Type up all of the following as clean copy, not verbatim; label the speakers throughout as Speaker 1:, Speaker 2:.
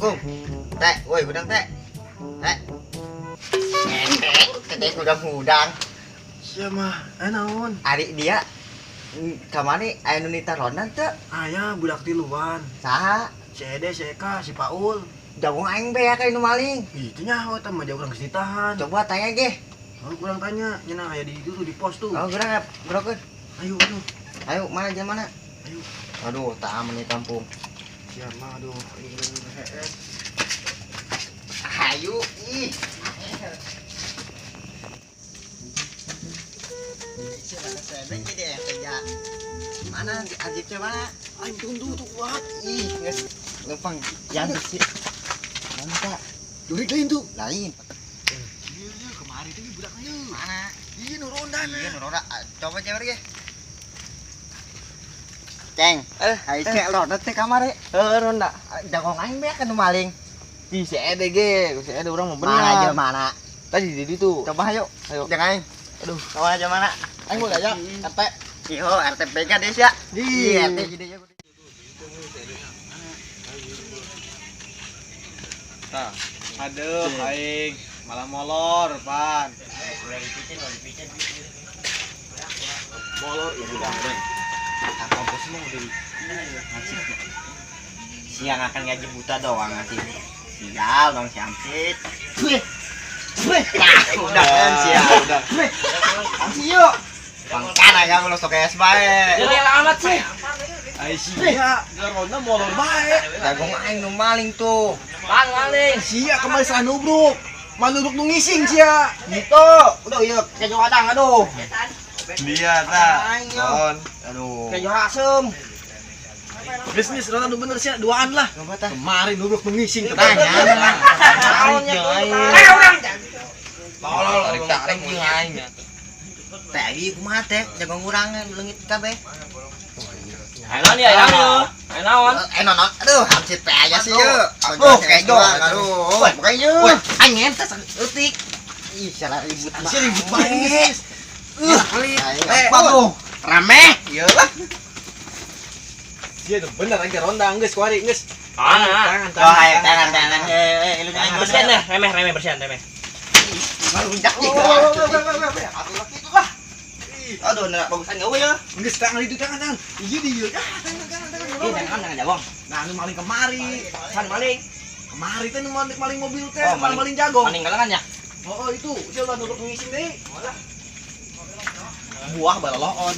Speaker 1: Kung. Teh, woi gudang teh. Teh. Teh gudang-gudang.
Speaker 2: Sia mah, naon?
Speaker 1: Ari dia kamari aya nu nitaronan teu?
Speaker 2: Aya budak tiluan.
Speaker 1: Saha?
Speaker 2: Si Ede, si Eka, si Paul.
Speaker 1: Jagung aing beak aya nu maling.
Speaker 2: Itu nyaho tah mah urang geus ditahan.
Speaker 1: Coba tanya ge.
Speaker 2: Oh, kurang tanya, nyeunah aya di itu tuh di pos tuh.
Speaker 1: Oh, gurang brokeun.
Speaker 2: Ayo.
Speaker 1: Ayo, mana jam mana?
Speaker 2: Ayo.
Speaker 1: Aduh, tak aman di kampung.
Speaker 2: Sia mah aduh, ini hees.
Speaker 1: Ayo, ih. Mana Ajib mana?
Speaker 2: Aing tunggu tuh kuat.
Speaker 1: Ih, geus lempang. Yang sih. Mana tak?
Speaker 2: Jurik lain tuh.
Speaker 1: Lain.
Speaker 2: Iya, kemari tuh budakna yeuh.
Speaker 1: Mana?
Speaker 2: Iya nu rondan.
Speaker 1: Iya, Nora. Coba cewek ge. Ceng, ai cek ronda teh kamari.
Speaker 3: Ronda.
Speaker 1: Jagung aing beak kan maling.
Speaker 3: Di si Ede ge, si Ede orang mau bener.
Speaker 1: Mana aja mana?
Speaker 3: Tadi di situ.
Speaker 1: Coba ayo.
Speaker 3: Ayo.
Speaker 1: Jangan aing.
Speaker 3: Aduh.
Speaker 1: Kawan aja mana?
Speaker 3: Aing mau aja.
Speaker 1: RT. Iyo, RTP kan des ya.
Speaker 3: Iya.
Speaker 1: RT jadi ya.
Speaker 3: Tah. Aduh, aing malah molor, Pan. Molor ya udah, Bang.
Speaker 1: Apa semua udah ngasih. Siang akan ngaji buta doang ngasih. Sial dong si Amsit. Udah kan sial.
Speaker 3: Udah.
Speaker 1: Amsit yuk. Pangkan agak lu sok es bae.
Speaker 3: Jadi amat sih. Ai sia, ronda molor bae.
Speaker 1: Jagung aing nu maling tuh.
Speaker 3: Pan maling.
Speaker 2: Sia kembali salah nubruk. Manuruk nu ngising sia.
Speaker 1: Gitu. Udah ieu keju kadang aduh.
Speaker 3: Dia tah.
Speaker 1: Aing, yo.
Speaker 3: Kon.
Speaker 1: Aduh. Keju asem.
Speaker 2: Bisnis rondan nu bener sia duaan lah.
Speaker 1: Coba tah.
Speaker 2: Kemarin nubruk nu ngising teh.
Speaker 1: Tanya.
Speaker 3: Naonnya tuh?
Speaker 1: Urang.
Speaker 3: Tolol tarik jeung aing.
Speaker 1: Teh ieu kumaha teh? Jagung urang leungit kabeh.
Speaker 3: Naon ya aya. Naon?
Speaker 1: Nonon. Aduh, Amsit pe aja sih yeu.
Speaker 3: Aduh,
Speaker 1: kejo. Aduh. Bukan yeu. Aing entes eutik. Ih, salah ribut banget.
Speaker 2: Sia ribut bae.
Speaker 1: Pelit. Apa tuh? Rame. Iyalah.
Speaker 2: Sia tuh bener aja ronda geus kuari geus.
Speaker 3: Tangan.
Speaker 1: Oh, ayo tangan. Lu jangan
Speaker 3: Bersihan deh, remeh bersihan remeh.
Speaker 1: Baru injak nih. Atuh laki itu lah. Aduh, nak bagusan gawe ya.
Speaker 2: Geus tangan itu tangan. Iya di ieu.
Speaker 1: Jangan jagong.
Speaker 2: Nah, nu maling kemari.
Speaker 3: San maling.
Speaker 2: Kemari teh nu maling mobil teh,
Speaker 1: Oh,
Speaker 2: maling jago.
Speaker 3: Maling galangan ya?
Speaker 2: Oh, itu. Sia lah nubruk nu ngising deui. Buah baloloon.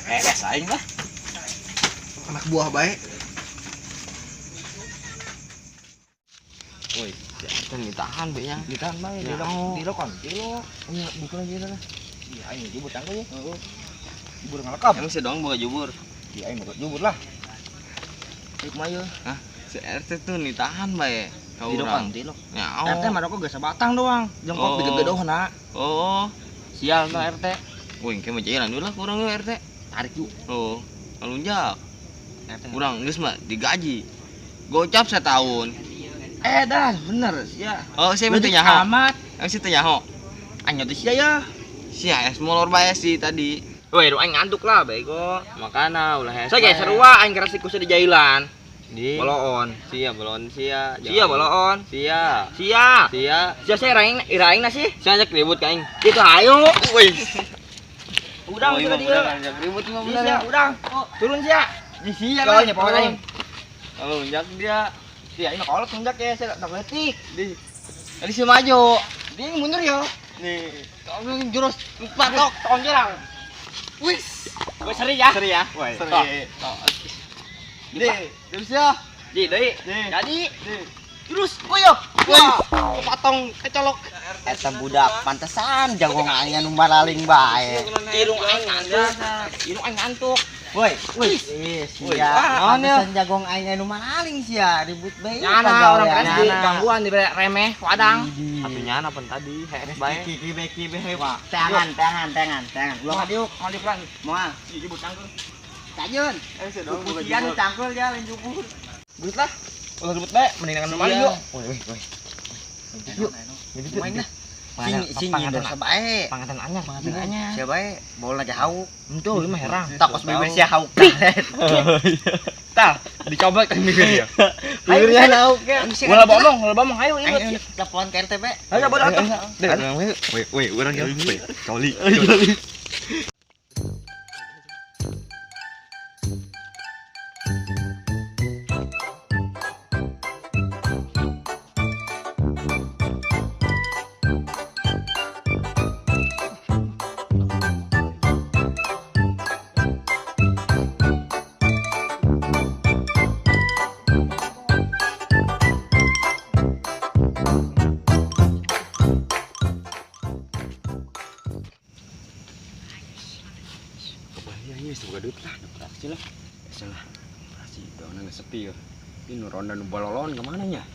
Speaker 3: Aing lah.
Speaker 2: Anak buah bae.
Speaker 3: Woi, kan ditahan be nya. Ditahan bae di lokon. Iya, bukan lagi dah. Iya, aing jubur tanggo ya. Heeh. Jubur ngalekap.
Speaker 4: Emang si doang boga jubur.
Speaker 3: Iya, aing jubur lah. Ieu kumaha ieu?
Speaker 4: Hah? Si RT tuh ditahan bae. Ka
Speaker 3: Di
Speaker 4: urang.
Speaker 3: lokon, di lok.
Speaker 4: Ya,
Speaker 3: RT mah rokok geus sabatang doang. Jongkok
Speaker 4: Oh.
Speaker 3: digede-gedeuna.
Speaker 4: Oh.
Speaker 3: Sial mah RT.
Speaker 4: Wih, kayak macairan dulu lah kurang lu RT.
Speaker 3: Tarik yuk.
Speaker 4: Oh. Alunjak.
Speaker 3: RT.
Speaker 4: Kurang geus mah digaji. Gocap setahun.
Speaker 3: Dah, bener sia.
Speaker 4: Oh, saya minta
Speaker 3: Leutik
Speaker 4: nyaho.
Speaker 3: amat.
Speaker 4: Emang sih teh nyaho.
Speaker 3: Anyo teh sia ya.
Speaker 4: Sia es molor bae sih tadi.
Speaker 3: Woi, aing ngantuk lah bego. Makana ulah hese. Saya sarua aing kerasi ku di jailan.
Speaker 4: Di
Speaker 3: Boloon.
Speaker 4: sia belon sia.
Speaker 3: Sia boloon.
Speaker 4: Sia.
Speaker 3: Sia.
Speaker 4: Sia.
Speaker 3: Sia saya iraing na sih.
Speaker 4: Sia ajak ribut ka aing.
Speaker 3: Itu ayo.
Speaker 4: Wih.
Speaker 3: Udang sudah dia.
Speaker 4: Ajak ribut mah
Speaker 3: Sia,
Speaker 4: bener.
Speaker 3: udang. Turun sia.
Speaker 4: Di sia
Speaker 3: Kalau nya pokoknya aing.
Speaker 4: Alunjak dia.
Speaker 3: Sia ini kolot tunjak ya, saya tak letik.
Speaker 4: Di. Tadi si maju.
Speaker 3: Dia mundur ya.
Speaker 4: Nih, kamu jurus patok.
Speaker 3: Tong jerang.
Speaker 4: Wis.
Speaker 3: Gue seri ya.
Speaker 4: Seri ya.
Speaker 3: Woi,
Speaker 4: Seri.
Speaker 3: Di,
Speaker 4: Terus ya.
Speaker 3: di, deui.
Speaker 4: Di.
Speaker 3: Jadi,
Speaker 4: Di.
Speaker 3: terus koyo. Wah, kepatong kecolok.
Speaker 1: Eta budak pantesan jagung aing anu malaling bae.
Speaker 3: Irung aing ngantuk. Irung aing ngantuk.
Speaker 1: Woi, sia. Pantesan jagung aing anu malaling sia ribut bae.
Speaker 3: Nyana orang keren di gangguan di remeh wadang.
Speaker 4: Atunya apa tadi? Heres bae.
Speaker 1: Kibe Tangan. Gua diuk,
Speaker 3: Mau di pelan.
Speaker 1: moal.
Speaker 3: Jebut cangkul.
Speaker 1: Kajun. Kucian nu cangkul dia lain jubur.
Speaker 3: Belut lah. Ulah ribut bae, mending dengan normal yuk.
Speaker 1: Woi.
Speaker 3: Yuk.
Speaker 1: Main lah. Sing ngider sabae.
Speaker 3: Panganten anyar, panganten anyar.
Speaker 1: Sia bae, bolna jauh.
Speaker 3: Entu, ieu mah herang.
Speaker 1: Takos bebas sia hauk.
Speaker 3: Tah, dicoba kan dia.
Speaker 1: Bibirnya nauk ya.
Speaker 3: Ulah bomong, ayo
Speaker 1: Ayo telepon ke RTP.
Speaker 3: Ayo bodoh atuh. Weh, urang ya. Weh, coli.
Speaker 5: Kebayang semoga duit lah, dapat aksi lah. Biasalah, pasti dong nggak sepi ya. Ini ronda nu balolon kemana nya?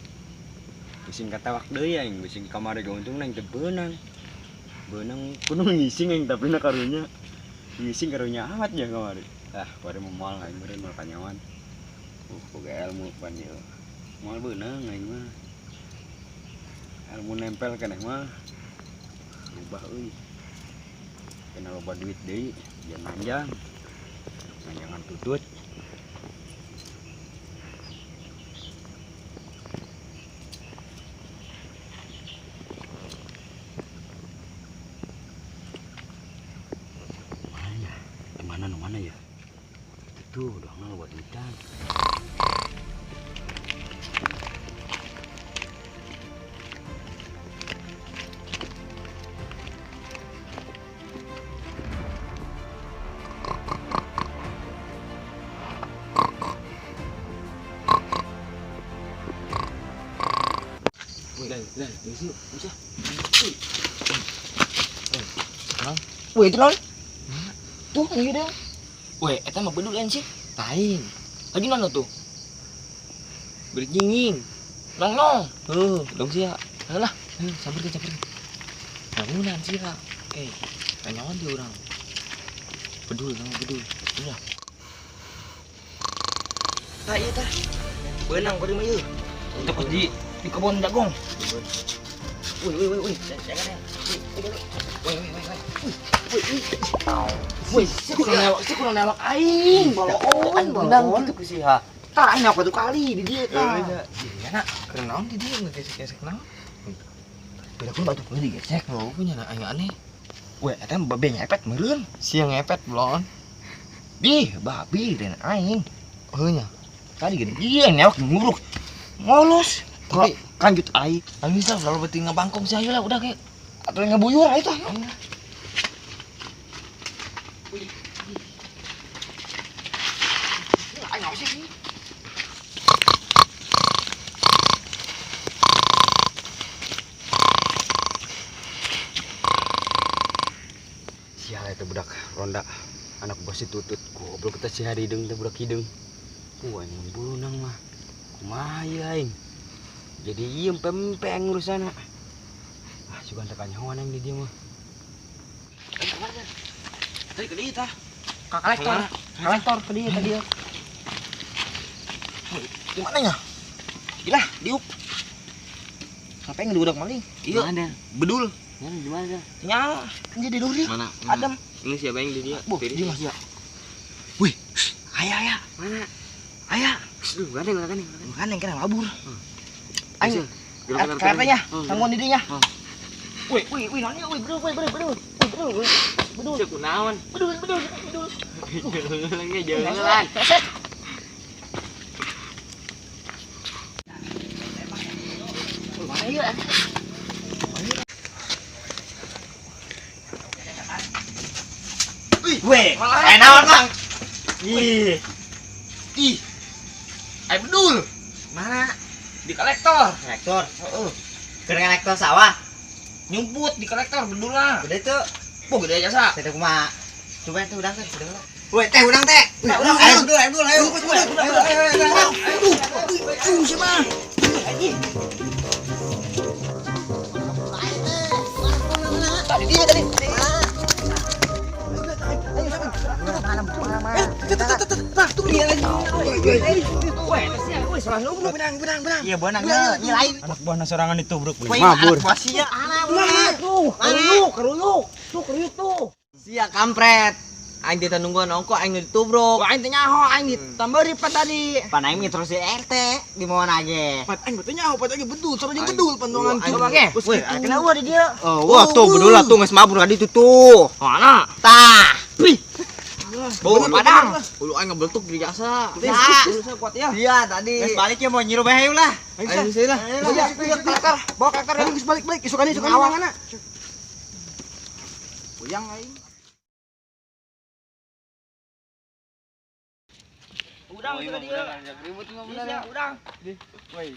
Speaker 5: Bising kata waktu ya, yang bising kamar untung nang tebenang. Benang kudu ngising yang tapi nak karunya. Ngising karunya amat ya kamari. Ah, pada memal aing meureun mal kanyawan. Boga ilmu pan ieu. Moal beunang aing mah. Ilmu nempel keneh mah. Ubah euy. Kena loba duit deui, jangan manjang. Manjangan tutut. Mana ya? Itu udah nggak buat duitan.
Speaker 3: Weh, itu non. Tuh, ini dia. Weh, eta mah bedul sih. Tain. Lagi mana tuh? Beri nyinging. Nong. Dong sia. Alah, sabar ke. Bangunan sia. Tanyawan dia orang. Bedul. Iya. Tah ieu tah. Beunang bari mah ieu. Tepos di kebun jagung. Wih. Jangan ya. Wih, saya kurang newak aing, balon.
Speaker 1: Benang gitu sih ha.
Speaker 3: Tah aing apa tuh kali di dia tah.
Speaker 1: Iya nak,
Speaker 3: Karena naon di dia ngegesek-gesek naon. Beda pun batu pun digesek loh, punya aing aneh. Weh, eta babe ngepet meureun. Siang ngepet belon. Ih, babi dan aing. Heunya. Tadi gede dia newak nguruk. Ngolos. Tapi lanjut aing. Aing bisa lalu beuting ngabangkong sih ayo lah udah kayak atau ngebuyur aja tah.
Speaker 5: Sial eta budak ronda. Anak bos tutut goblok kita si hidung teh budak hidung. Wah, ini beunang mah. Kumaha ieu aing? Jadi iem pempeng urusana. Ah, juga teu kanyahoan aing di dieu mah.
Speaker 3: Tadi ke dia tah. Ka kolektor ke dia tadi. Di mana nya? Gila, diuk. Ngapain ngedudak maling? Iya.
Speaker 1: Mana?
Speaker 3: Bedul.
Speaker 1: Mana di mana?
Speaker 3: Nya, dia di duri.
Speaker 4: Mana?
Speaker 3: Adem.
Speaker 4: Ini siapa yang di dia?
Speaker 3: Buh, dia masih ya. Wih, ayah.
Speaker 1: Mana?
Speaker 3: Ayah.
Speaker 1: Duh, gandeng.
Speaker 3: Bukan yang kena labur. Ayo.
Speaker 1: Gerak-gerak
Speaker 3: Keretanya,
Speaker 1: Oh,
Speaker 3: tangguan di dinya.
Speaker 1: Oh.
Speaker 3: Wih, nanya, bedul. Bedul.
Speaker 1: Cek kunaon?
Speaker 3: Bedul.
Speaker 1: Lagi jalan.
Speaker 3: Pesek. Mana ieu?
Speaker 1: Weh, naon Bang? Ih.
Speaker 3: Ayo bedul.
Speaker 1: Mana?
Speaker 3: Di kolektor.
Speaker 1: Kolektor. Keren kolektor sawah.
Speaker 3: Nyumput di kolektor bedul lah.
Speaker 1: Udah itu.
Speaker 3: Gede aja sa.
Speaker 1: Saya kumaha. Coba teh udang teh. Weh, teh udang teh. Ayo bedul. Ayo.
Speaker 3: Siapa? Tadi dia tadi. Tuh dia lagi. Weh, salah lu benang.
Speaker 1: Iya, benang nyelain.
Speaker 5: Anak buah sorangan itu, Bro.
Speaker 1: Mabur. Sia
Speaker 3: Keruyuk tuh.
Speaker 1: Sia kampret. Aing teh nungguan ongko aing ditubruk.
Speaker 3: Wah, aing teh nyaho aing ditambah ripat tadi.
Speaker 1: Pan aing terus si RT di mau nage.
Speaker 2: Pat aing betulnya apa lagi bedul, cara jeung bedul pantongan
Speaker 3: Coba ge. Weh, kenapa di dia?
Speaker 1: Wah tuh bedul lah tuh geus mabur tadi tuh tuh.
Speaker 3: Mana?
Speaker 1: Tah.
Speaker 3: Bau padang. Ulu aing ngebeletuk di jasa.
Speaker 2: Dulu saya kuat ya.
Speaker 1: Iya tadi. Geus balik ya mau nyiru bae lah.
Speaker 2: Ayo saya lah. Iya, kakar. Bawa kakar yang geus balik-balik isukan mana? Puyang aing.
Speaker 3: Udang sudah dia. Ribut bener ya, udang. Weh,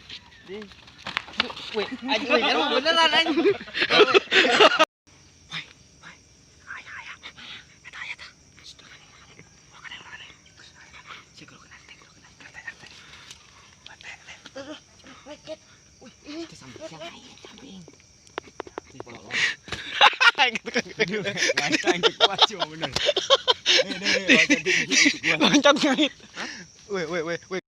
Speaker 3: anjing beneran anjing.
Speaker 2: Loncat ngait. Weh.